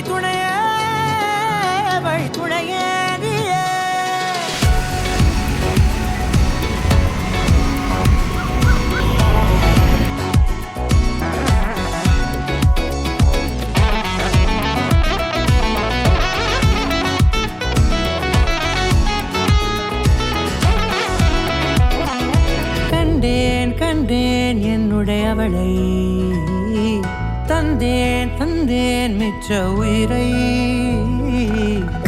வழித்துணையே வழித்துணையே நீயே. கண்டேன் கண்டேன் என்னுடையவளை, தந்தேன் தந்தேன் மிச்ச உயிரை.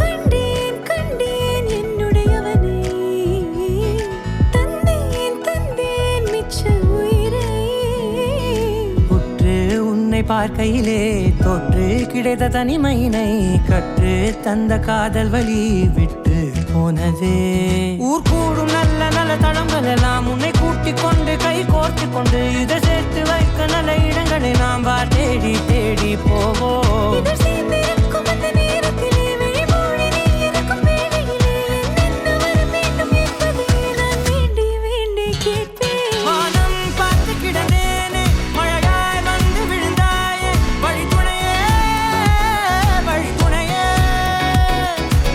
கண்டேன் கண்டேன் என்னுடையவனை, தந்தேன் தந்தேன் மிச்ச உயிரை. உற்று உன்னை பார்க்கையிலே தோற்று கிடைத்த தனிமையினை கற்று தந்த காதல் வழி விட்டு போனதே. ஊர் கூடும் நல்ல நல்ல தளங்கள் எல்லாம் உன்னை கூட்டிக் கொண்டு கை கோர்த்து கொண்டு இதை சேர்த்து வைக்க நல்ல இடங்களை நாம் தேடி தேடி போவோம். இதழ் சேர்ந்திருக்கும் அந்த நேரத்திலே விழிமூடி நீ இருக்கும் வேளையிலே என்னென்ன வர வேண்டும் என்பதை நான் வேண்டி வேண்டி கேட்பேன். வானம் பார்த்து கிடந்தேனே, மழையாய் வந்து விழுந்தாயே, வழித்துணையே வழித்துணையே.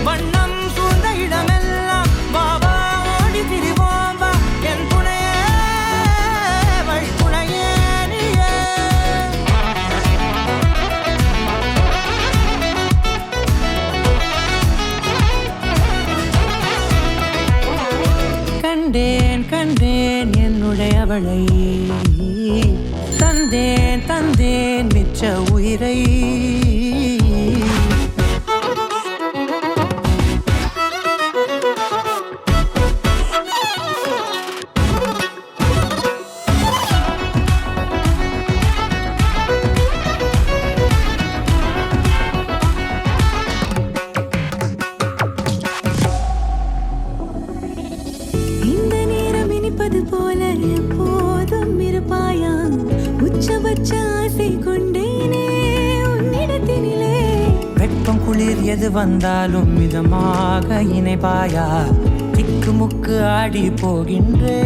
வண்ணம் சூழ்ந்த இடமெல்லாம் வா வா ஓடி திரிவோம் வா, என் துணையே வழித்துணையே நீயே. கண்டேன் கண்டேன் என்னுடையவளை, தந்தேன் தந்தேன் மிச்ச உயிரை. இந்த நேரம் இனிப்பது போல எப்போதும் இருப்பாயா, உச்சபட்ச ஆசை கொண்டேனே உன்னிடத்தினிலே. வெப்பம் குளிர் எது வந்தாலும் மிதமாக இணைப்பாயா, திக்கு முக்கு ஆடி போகின்றே.